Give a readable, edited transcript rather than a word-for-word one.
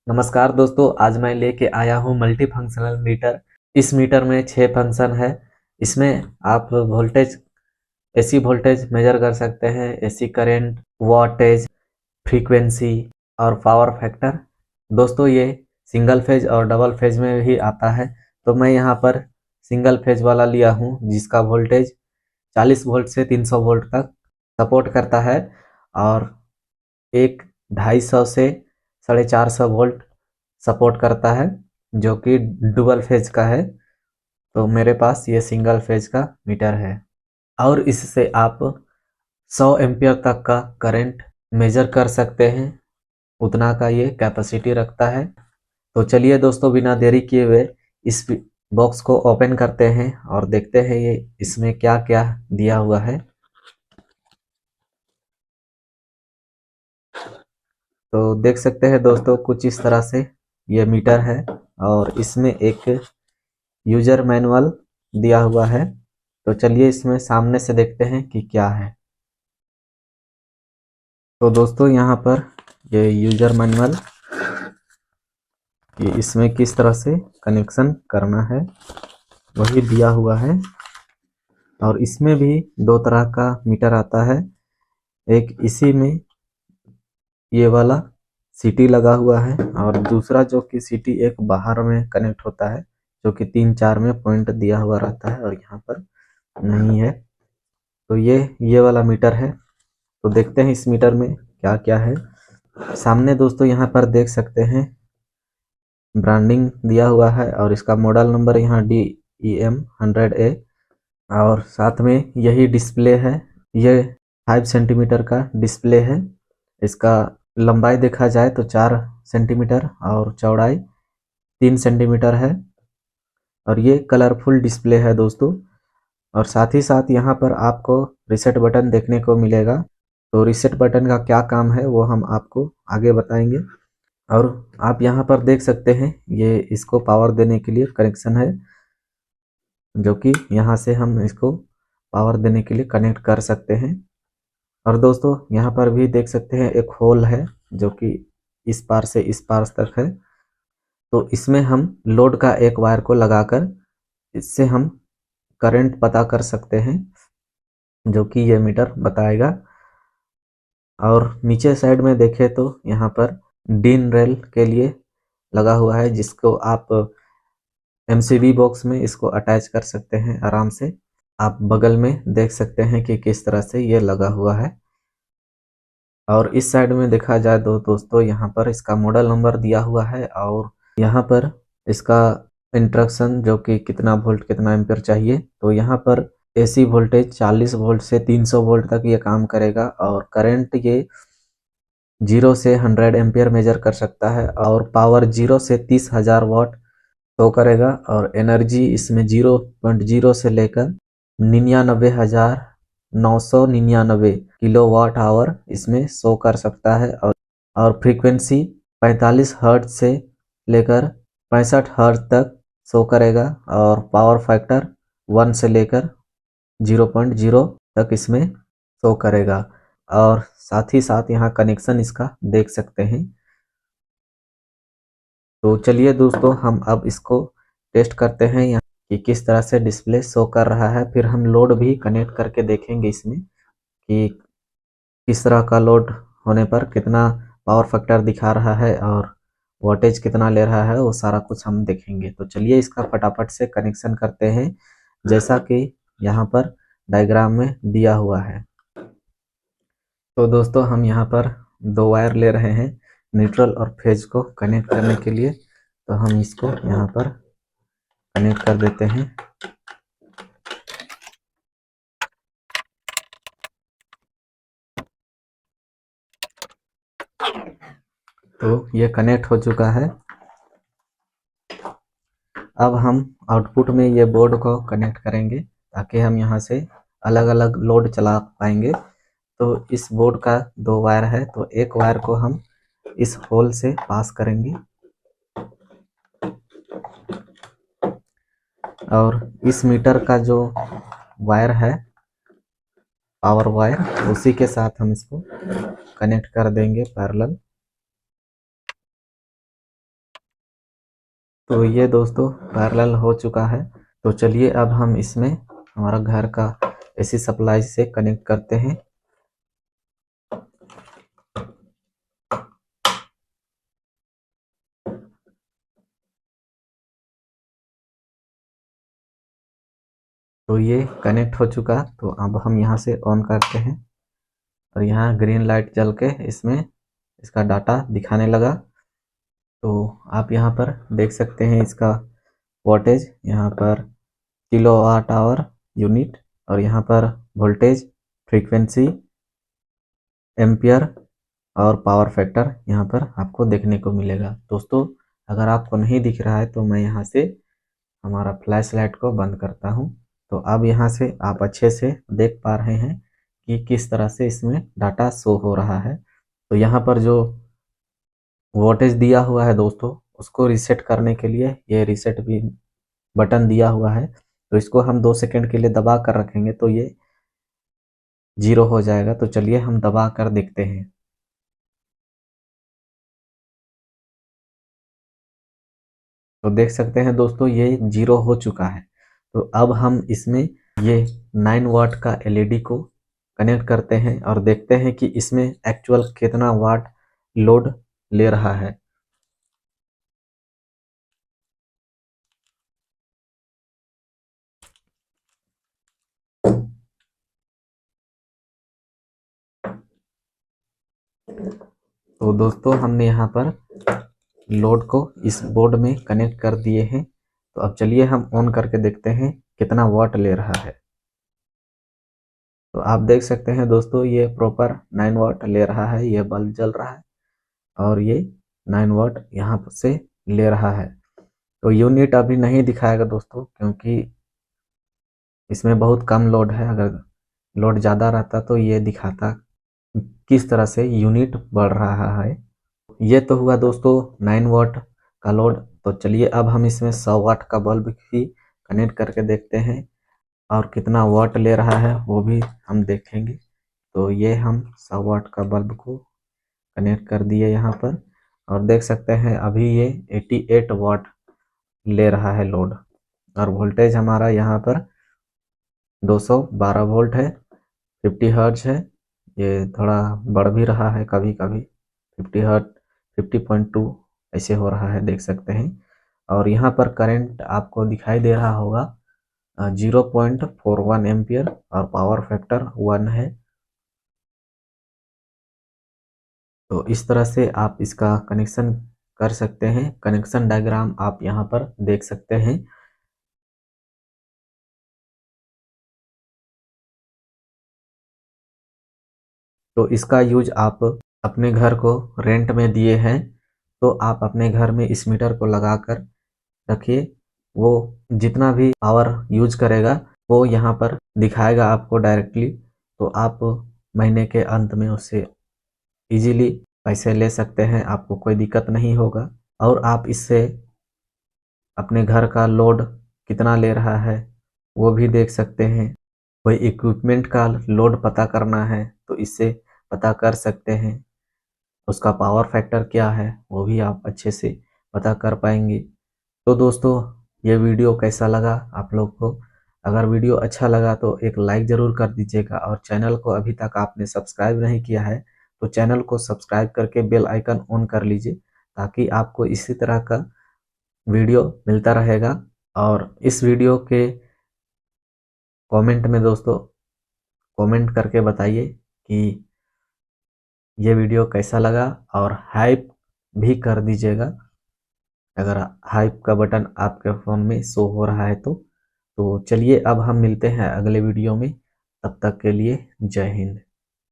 नमस्कार दोस्तों, आज मैं लेके आया हूँ मल्टी फंक्शनल मीटर। इस मीटर में 6 फंक्शन है। इसमें आप वोल्टेज, एसी वोल्टेज मेजर कर सकते हैं, एसी करंट, वॉटेज, फ्रीक्वेंसी और पावर फैक्टर। दोस्तों ये सिंगल फेज और डबल फेज में भी आता है। तो मैं यहाँ पर सिंगल फेज वाला लिया हूँ जिसका वोल्टेज 40 वोल्ट से 300 वोल्ट तक सपोर्ट करता है और एक 250 से 450 वोल्ट सपोर्ट करता है, जो कि डुअल फेज का है। तो मेरे पास ये सिंगल फेज का मीटर है और इससे आप 100 एम्पियर तक का करंट मेजर कर सकते हैं। उतना का ये कैपेसिटी रखता है। तो चलिए दोस्तों, बिना देरी किए हुए इस बॉक्स को ओपन करते हैं और देखते हैं ये इसमें क्या क्या दिया हुआ है। तो देख सकते हैं दोस्तों, कुछ इस तरह से ये मीटर है और इसमें एक यूजर मैनुअल दिया हुआ है। तो चलिए इसमें सामने से देखते हैं कि क्या है। तो दोस्तों यहाँ पर ये यूजर मैनुअल, कि इसमें किस तरह से कनेक्शन करना है वही दिया हुआ है। और इसमें भी दो तरह का मीटर आता है। एक इसी में ये वाला सीटी लगा हुआ है और दूसरा जो कि सीटी एक बाहर में कनेक्ट होता है, जो कि 3-4 में पॉइंट दिया हुआ रहता है और यहाँ पर नहीं है। तो ये वाला मीटर है। तो देखते हैं इस मीटर में क्या क्या है। सामने दोस्तों यहाँ पर देख सकते हैं ब्रांडिंग दिया हुआ है और इसका मॉडल नंबर यहाँ DEM100A और साथ में यही डिस्प्ले है। ये 5 सेंटीमीटर का डिस्प्ले है। इसका लंबाई देखा जाए तो 4 सेंटीमीटर और चौड़ाई 3 सेंटीमीटर है और ये कलरफुल डिस्प्ले है दोस्तों। और साथ ही साथ यहाँ पर आपको रीसेट बटन देखने को मिलेगा। तो रीसेट बटन का क्या काम है वो हम आपको आगे बताएंगे। और आप यहाँ पर देख सकते हैं ये इसको पावर देने के लिए कनेक्शन है, जो कि यहाँ से हम इसको पावर देने के लिए कनेक्ट कर सकते हैं। और दोस्तों यहाँ पर भी देख सकते हैं एक होल है जो कि इस पार से इस पार तक है। तो इसमें हम लोड का एक वायर को लगाकर इससे हम करंट पता कर सकते हैं, जो कि ये मीटर बताएगा। और नीचे साइड में देखें तो यहाँ पर डिन रेल के लिए लगा हुआ है, जिसको आप MCB बॉक्स में इसको अटैच कर सकते हैं आराम से। आप बगल में देख सकते हैं कि किस तरह से ये लगा हुआ है। और इस साइड में देखा जाए तो दोस्तों यहाँ पर इसका मॉडल नंबर दिया हुआ है और यहाँ पर इसका इंस्ट्रक्शन, जो कि कितना वोल्ट कितना एम्पियर चाहिए। तो यहाँ पर एसी वोल्टेज 40 वोल्ट से 300 वोल्ट तक ये काम करेगा और करंट ये 0 से 100 एम्पियर मेजर कर सकता है और पावर 0 से 30,000 वाट शो करेगा। और एनर्जी इसमें 0.0 से लेकर 99,999 किलो वाट आवर इसमें शो कर सकता है। और फ्रीक्वेंसी 45 हर्ट्ज से लेकर 65 हर्ट्ज तक शो करेगा और पावर फैक्टर 1 से लेकर 0.0 तक इसमें शो करेगा। और साथ ही साथ यहाँ कनेक्शन इसका देख सकते हैं। तो चलिए दोस्तों, हम अब इसको टेस्ट करते हैं यहाँ कि किस तरह से डिस्प्ले शो कर रहा है। फिर हम लोड भी कनेक्ट करके देखेंगे इसमें कि किस तरह का लोड होने पर कितना पावर फैक्टर दिखा रहा है और वोल्टेज कितना ले रहा है, वो सारा कुछ हम देखेंगे। तो चलिए इसका फटाफट से कनेक्शन करते हैं, जैसा कि यहाँ पर डायग्राम में दिया हुआ है। तो दोस्तों हम यहाँ पर 2 वायर ले रहे हैं न्यूट्रल और फेज को कनेक्ट करने के लिए। तो हम इसको यहाँ पर कनेक्ट कर देते हैं। तो ये कनेक्ट हो चुका है। अब हम आउटपुट में ये बोर्ड को कनेक्ट करेंगे ताकि हम यहाँ से अलग अलग लोड चला पाएंगे। तो इस बोर्ड का 2 वायर है, तो एक वायर को हम इस होल से पास करेंगे और इस मीटर का जो वायर है पावर वायर, उसी के साथ हम इसको कनेक्ट कर देंगे पैरेलल। तो ये दोस्तों पैरेलल हो चुका है। तो चलिए अब हम इसमें हमारा घर का एसी सप्लाई से कनेक्ट करते हैं। तो ये कनेक्ट हो चुका, तो अब हम यहाँ से ऑन करते हैं और यहाँ ग्रीन लाइट जल के इसमें इसका डाटा दिखाने लगा। तो आप यहाँ पर देख सकते हैं इसका वोल्टेज, यहाँ पर किलोवाट आवर यूनिट, और यहाँ पर वोल्टेज, फ्रीक्वेंसी, एम्पियर और पावर फैक्टर यहाँ पर आपको देखने को मिलेगा। दोस्तों अगर आपको नहीं दिख रहा है तो मैं यहाँ से हमारा फ्लैश लाइट को बंद करता हूँ। तो अब यहाँ से आप अच्छे से देख पा रहे हैं कि किस तरह से इसमें डाटा शो हो रहा है। तो यहाँ पर जो वोल्टेज दिया हुआ है दोस्तों, उसको रीसेट करने के लिए ये रीसेट भी बटन दिया हुआ है। तो इसको हम 2 सेकंड के लिए दबा कर रखेंगे तो ये 0 हो जाएगा। तो चलिए हम दबा कर देखते हैं। तो देख सकते हैं दोस्तों ये 0 हो चुका है। तो अब हम इसमें ये 9 वाट का एलईडी को कनेक्ट करते हैं और देखते हैं कि इसमें एक्चुअल कितना वाट लोड ले रहा है। तो दोस्तों हमने यहाँ पर लोड को इस बोर्ड में कनेक्ट कर दिए हैं। तो अब चलिए हम ऑन करके देखते हैं कितना वाट ले रहा है। तो आप देख सकते हैं दोस्तों ये प्रॉपर 9 वाट ले रहा है, ये बल्ब जल रहा है और ये 9 वाट यहाँ से ले रहा है। तो यूनिट अभी नहीं दिखाएगा दोस्तों, क्योंकि इसमें बहुत कम लोड है। अगर लोड ज़्यादा रहता तो ये दिखाता किस तरह से यूनिट बढ़ रहा है। ये तो हुआ दोस्तों 9 वाट का लोड। तो चलिए अब हम इसमें 100 वाट का बल्ब भी कनेक्ट करके देखते हैं और कितना वाट ले रहा है वो भी हम देखेंगे। तो ये हम 100 वाट का बल्ब को कनेक्ट कर दिए यहाँ पर और देख सकते हैं अभी ये 88 वाट ले रहा है लोड, और वोल्टेज हमारा यहाँ पर 212 वोल्ट है, 50 हर्ट्ज है। ये थोड़ा बढ़ भी रहा है, कभी कभी 50 हर्ट्ज 50.2 ऐसे हो रहा है, देख सकते हैं। और यहाँ पर करंट आपको दिखाई दे रहा होगा 0.41 एम्पियर और पावर फैक्टर 1 है। तो इस तरह से आप इसका कनेक्शन कर सकते हैं। कनेक्शन डायग्राम आप यहाँ पर देख सकते हैं। तो इसका यूज आप अपने घर को रेंट में दिए हैं तो आप अपने घर में इस मीटर को लगा कर रखिए। वो जितना भी पावर यूज करेगा वो यहाँ पर दिखाएगा आपको डायरेक्टली। तो आप महीने के अंत में उससे इजीली पैसे ले सकते हैं, आपको कोई दिक्कत नहीं होगा। और आप इससे अपने घर का लोड कितना ले रहा है वो भी देख सकते हैं। कोई इक्विपमेंट का लोड पता करना है तो इससे पता कर सकते हैं। उसका पावर फैक्टर क्या है वो भी आप अच्छे से पता कर पाएंगे। तो दोस्तों ये वीडियो कैसा लगा आप लोग को? अगर वीडियो अच्छा लगा तो एक लाइक ज़रूर कर दीजिएगा, और चैनल को अभी तक आपने सब्सक्राइब नहीं किया है तो चैनल को सब्सक्राइब करके बेल आइकन ऑन कर लीजिए, ताकि आपको इसी तरह का वीडियो मिलता रहेगा। और इस वीडियो के कमेंट में दोस्तों कमेंट करके बताइए कि ये वीडियो कैसा लगा, और हाइप भी कर दीजिएगा अगर हाइप का बटन आपके फ़ोन में शो हो रहा है तो चलिए अब हम मिलते हैं अगले वीडियो में। तब तक के लिए जय हिंद।